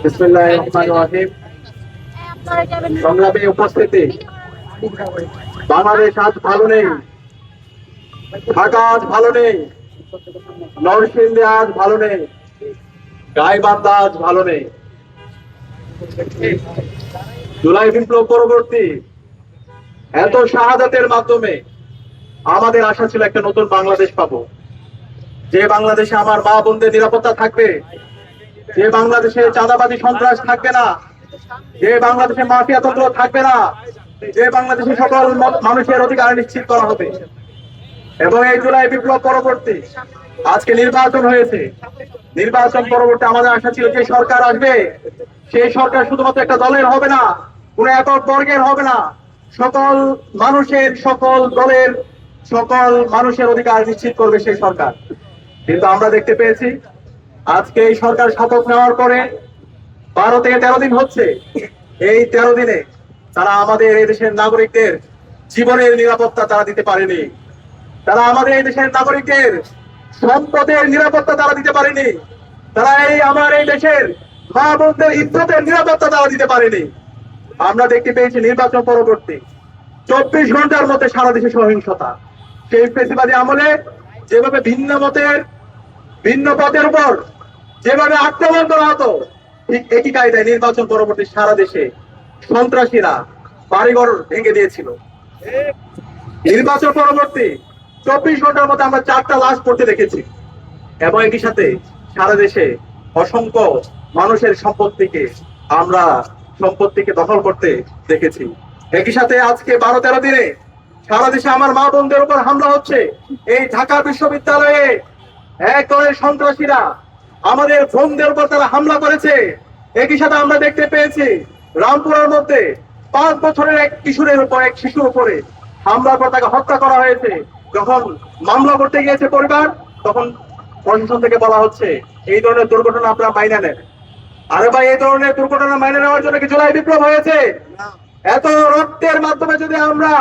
বিসমিল্লাহির রহমানির রহিম। সংগ্রামী উপস্থিতি, বাংলাদেশ আজ ভালো নেই, ঢাকা আজ ভালো নেই, নরসিংদী আজ ভালো নেই, গাইবান্ধা আজ ভালো নেই। জুলাই বিপ্লব পরবর্তী এত শাহাদাতের মাধ্যমে আমাদের আশা ছিল একটা নতুন বাংলাদেশ পাবো, যে বাংলাদেশে আমার মা বোনদের নিরাপত্তা থাকবে, যে বাংলাদেশে চাঁদাবাজি সন্ত্রাস থাকবে না, যে বাংলাদেশে মাফিয়া তন্ত্র থাকবে না, যে বাংলাদেশে সকল মানুষের অধিকার নিশ্চিত করা হবে। এবং এই জুলাই বিপ্লব পরবর্তী আজকে নির্বাচন হয়েছে। নির্বাচন পরবর্তী আমাদের আশা ছিল যে সরকার আসবে, সেই সরকার শুধুমাত্র একটা দলের হবে না, কোন একক বর্গের হবে না, সকল মানুষের, সকল দলের, সকল মানুষের অধিকার নিশ্চিত করবে সেই সরকার। কিন্তু আমরা দেখতে পেয়েছি আজকে এই সরকার শপথ নেওয়ার পরে 12 থেকে 13 দিন হচ্ছে। এই 13 দিনে তারা আমাদের এই দেশের নাগরিকদের জীবনের নিরাপত্তা তারা দিতে পারেনি, তারা আমাদের এই দেশের নাগরিকদের সম্পদের নিরাপত্তা তারা দিতে পারেনি, তারা আমার এই দেশের মা বোনদের ইজ্জতের নিরাপত্তা তারা দিতে পারেনি। আমরা দেখতে পেয়েছি নির্বাচন পরবর্তী 24 ঘন্টার মধ্যে সারা দেশে সহিংসতা। সেই ফেসিবাদী আমলে যেভাবে ভিন্ন মতের, ভিন্ন পথের উপর যেভাবে আক্রমণ করা হতো, ঠিক একই কায়দায় নির্বাচন পরবর্তী সারা দেশে সন্ত্রাসীরা বাড়িঘর ভেঙে দিয়েছিল। নির্বাচন পরবর্তী 24 ঘন্টার মধ্যে আমরা 4টা লাশ পড়তে দেখেছি, এবং একই সাথে সারা দেশে অসংখ্য মানুষের সম্পত্তিকে দখল করতে দেখেছি। একই সাথে আজকে 12-13 দিনে সারা দেশে আমার মা বোনদের উপর হামলা হচ্ছে। এই ঢাকা বিশ্ববিদ্যালয়ে এক দলের সন্ত্রাসীরা আমাদের বোনদের উপর তারা হামলা করেছে। একই সাথে আমরা দেখতে পেয়েছি রামপুরের মধ্যে 5 বছরের এক শিশুর উপরে হামলা করে তাকে হত্যা করা হয়েছে। যখন মামলা করতে গিয়েছে পরিবার, তখন প্রশাসন থেকে বলা হচ্ছে এই ধরনের দুর্ঘটনা আপনারা মাইনে নেন। আরে ভাই, এই ধরনের দুর্ঘটনা মাইনে নেওয়ার জন্য কি জুলাই বিপ্লব হয়েছে? এত রক্তের মাধ্যমে যদি আমরা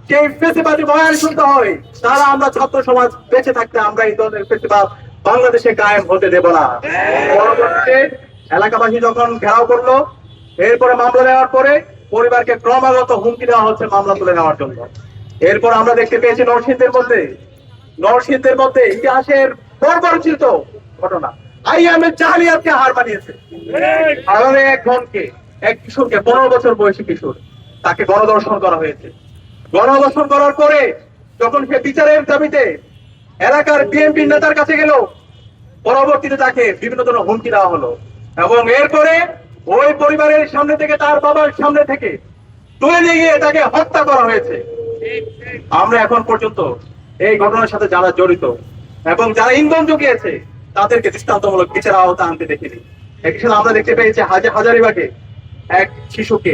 সেই ফেসিবাদী বয়ান শুনতে হয়, তাহলে আমরা ছাত্র সমাজ বেঁচে থাকতে আমরা এই ধরনের ফেসিবাদ বাংলাদেশে কায়েম হতে দেব না। পরবর্তীতে এলাকাবাসী যখন ঘেরাও করলো, এরপরে মামলা নেওয়ার পরে পরিবারকে ক্রমাগত হুমকি দেওয়া হচ্ছে মামলা তুলে নেওয়ার জন্য। এরপর আমরা দেখতে পেয়েছি নরসিংদীর মধ্যে ইতিহাসের বর্বরচিত ঘটনা, আইএমএ জাহিলিয়াতকে হার মানিয়েছে। এক কিশোরকে 15 বছর বয়সী কিশোর, তাকে গণধর্ষণ করা হয়েছে। গণধর্ষণ করার পরে যখন সে বিচারের দাবিতে এলাকার বিএনপি নেতার কাছে গেল, পরবর্তীতে তাকে বিভিন্ন ধরনের হুমকি দেওয়া হলো, এবং এরপরে ওই পরিবারের সামনে থেকে, তার বাবার সামনে থেকে তুলে নিয়ে গিয়ে তাকে হত্যা করা হয়েছে। আমরা এখন পর্যন্ত এই ঘটনার সাথে যারা জড়িত এবং যারা ইন্ধন জুগিয়েছে তাদেরকে দৃষ্টান্তমূলক বিচার আওতা আনতে দেখিনি। একই সাথে আমরা দেখতে পেয়েছি হাজারীবাগে এক শিশুকে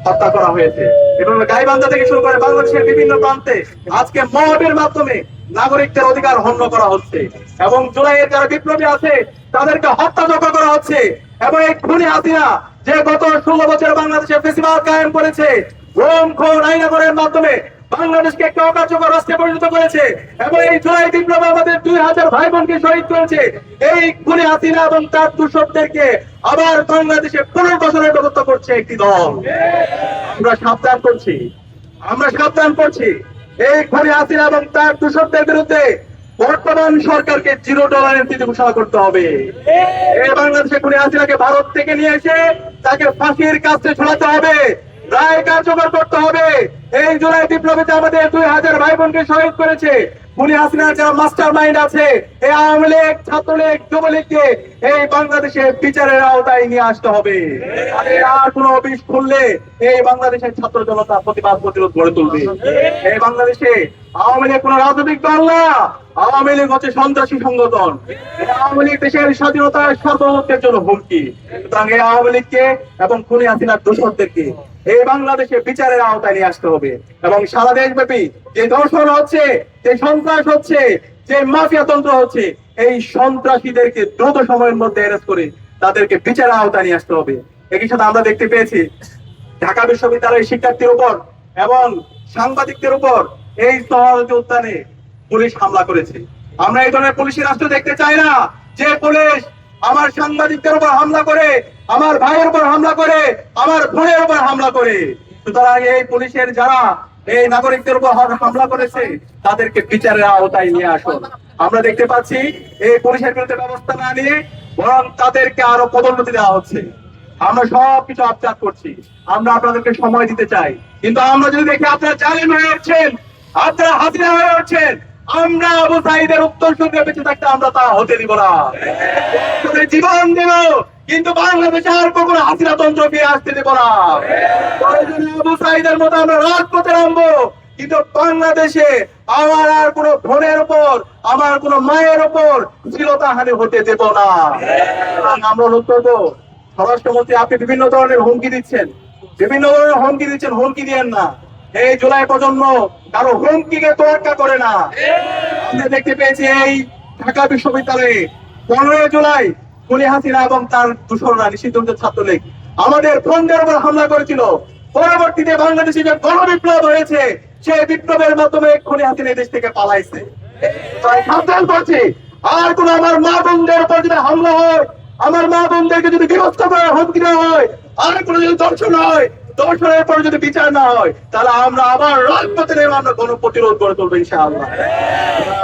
হত্যা করা হয়েছে, এবং গাইবান্ধা থেকে শুরু করে বাংলাদেশের বিভিন্ন প্রান্তে আজকে মবের মাধ্যমে নাগরিকদের অধিকার হনন করা হচ্ছে, এবং জুলাইয়ের যারা বিপ্লবী আছে তাদেরকে হত্যাযজ্ঞ করা হচ্ছে। এবং এই খুনি হাসিনা যে গত 16 বছর বাংলাদেশে ফেসিবাদ কায়েম করেছে, গুম খুন আইনাগরের মাধ্যমে বাংলাদেশকে একটা অকার্যকর রাষ্ট্রে পরিণত করেছে, এবং এই জুলাই বিপ্লব আমাদের 2000 ভাই বোনকে শহীদ করেছে। এই খুনি হাসিনা এবং তার দূষকদেরকে আবার বাংলাদেশে পুনর্বাসনের ব্যবস্থা করছে একটি দল। আমরা সাবধান করছি এই খুনি হাসিনা এবং তার দূষকদের বিরুদ্ধে বর্তমান সরকারকে $0 নীতি ঘোষণা করতে হবে। এই বাংলাদেশে খুনি হাসিনাকে ভারত থেকে নিয়ে এসে তাকে ফাঁসির কাছে ঝোলাতে হবে, রায় কার্যকর করতে হবে। এই জুলাই বিপ্লবে আমাদের 2000 ভাই বোনকে শহীদ করেছে খুনি হাসিনার যারা মাস্টার মাইন্ড আছে, এই আওয়ামী লীগ, ছাত্রলীগ, যুবলীগকে এই বাংলাদেশে বিচারের আওতায় নিয়ে আসতে হবে। আর কোন অফিস খুললে এই বাংলাদেশের ছাত্র জনতা প্রতিরোধ গড়ে তুলবে। এই বাংলাদেশে আওয়ামী লীগ কোন রাজনৈতিক দল না, আওয়ামী লীগ হচ্ছে সন্ত্রাসী সংগঠন। আওয়ামী লীগ দেশের স্বাধীনতার সার্বভৌমত্বের জন্য হুমকি। সুতরাং এই আওয়ামী লীগকে এবং খুনি হাসিনার দোষরদেরকে এই বাংলাদেশে বিচারের আওতায় নিয়ে আসতে হবে, এবং সারা দেশব্যাপী যে ধর্ষণ হচ্ছে, যে সন্ত্রাস হচ্ছে, যে মাফিয়া তন্ত্র হচ্ছে, এই সন্ত্রাসীদেরকে দ্রুত সময়ের মধ্যে অ্যারেস্ট করে তাদেরকে বিচারের আওতায় নিয়ে আসতে হবে। একই সাথে আমরা দেখতে পেয়েছি ঢাকা বিশ্ববিদ্যালয়ের শিক্ষার্থীর উপর এবং সাংবাদিকদের উপর এই সহজ উদ্যানে পুলিশ হামলা করেছে। আমরা এই ধরনের পুলিশের রাষ্ট্র দেখতে চাই না, যে পুলিশ আমার সাংবাদিকদের উপর হামলা করে, আমার ভাইয়ের উপর হামলা করে, আমার বোনের উপর হামলা করে। সুতরাং এই পুলিশের যারা এই নাগরিকদের উপর হামলা করেছে তাদেরকে বিচারের আওতায় নিয়ে আসুন। আমরা দেখতে পাচ্ছি এই পুলিশের বিরুদ্ধে ব্যবস্থা না নিয়ে বরং তাদেরকে আরো পদোন্নতি দেওয়া হচ্ছে। আমরা সবকিছু অবজার্ভ করছি, আমরা আপনাদেরকে সময় দিতে চাই, কিন্তু আমরা যদি দেখি আপনারা জালিম হয়ে উঠছেন, আপনারা হাজিরা হয়ে উঠছেন, আমরা আবু সাঈদের উত্তর সূত্রে বেঁচে থাকতে আমরা তা হতে দিব না। তোদের জীবন দেব, কিন্তু বাংলাদেশে আর কখনো হাসিনা তন্ত্র ফিরে আসতে দেব না। প্রয়োজনে আবু সাঈদের মতো আমরা রাজপথে নামবো, কিন্তু বাংলাদেশে আমার আর কোন বোনের উপর, আমার কোন মায়ের উপর শ্লীলতাহানি হতে দেব না। আমরা অনুরোধ করবো, স্বরাষ্ট্রমন্ত্রী আপনি বিভিন্ন ধরনের হুমকি দিচ্ছেন, হুমকি দিয়েন না। এই জুলাই প্রজন্ম কারো হুমকিকে তোয়াক্কা করে না। আমরা দেখতে পেয়েছি এই ঢাকা বিশ্ববিদ্যালয়ে 15 জুলাই খুনি হাসিনা এবং তার দূষণরা নিষিদ্ধ ছাত্রলীগ আমাদের ফ্রন্টের উপর হামলা করেছিল। পরবর্তীতে বাংলাদেশে যে গণবিপ্লব হয়েছে, সেই বিপ্লবের মাধ্যমে খুনি হাসিনা দেশ থেকে পালাইছে। তাই সাবধান করছি, আর কোন আমার মা বোনদের উপর যদি হামলা হয়, আমার মা বোনদেরকে যদি বিরক্ত করা হুমকি দেওয়া হয়, আর কোনো যদি দর্শন হয়, দর্শনের পরে যদি বিচার না হয়, তাহলে আমরা আবার রাজপথে নেমে আমরা গণপ্রতিরোধ করে তুলবো ইনশাআল্লাহ।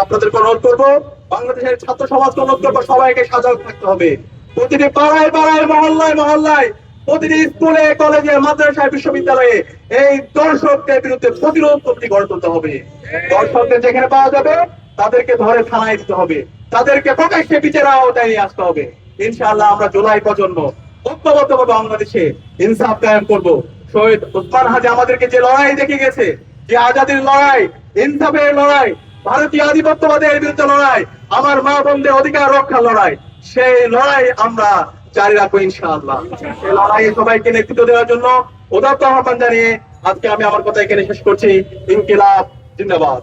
আপনাদেরকে অনুরোধ করবো, বাংলাদেশের ছাত্র সমাজকে অনুরোধ করবো, সবাইকে সজাগ থাকতে হবে। প্রতিটি পাড়ায় পাড়ায়, মহল্লায় মহল্লায়, প্রতিটি স্কুলে কলেজে মাদ্রাসায় বিশ্ববিদ্যালয়ে এই দর্শকদের বিরুদ্ধে প্রতিরোধ কমিটি গড়ে তুলতে হবে। দর্শকদের যেখানে পাওয়া যাবে তাদেরকে ধরে থানায় দিতে হবে, তাদেরকে প্রকাশ্যে বিচারের আওতায় নিয়ে আসতে হবে। ইনশাআল্লাহ আমরা জুলাই প্রজন্ম ঐক্যবদ্ধভাবে বাংলাদেশে ইনসাফ কায়েম করবো। শহীদ ওসমান হাদি আমাদেরকে যে লড়াই দেখে গেছে, যে আজাদির লড়াই, ইনসাফের লড়াই, ভারতীয় আধিপত্যবাদের বিরুদ্ধে লড়াই, আমার মা বোনদের অধিকার রক্ষার লড়াই, সেই লড়াই আমরা জারি রাখবো ইনশাআল্লাহ। সেই লড়াইয়ে সবাইকে নেতৃত্ব দেওয়ার জন্য উদাত্ত আহ্বান জানিয়ে আজকে আমি আমার কথা এখানে শেষ করছি। ইনকিলাব জিন্দাবাদ।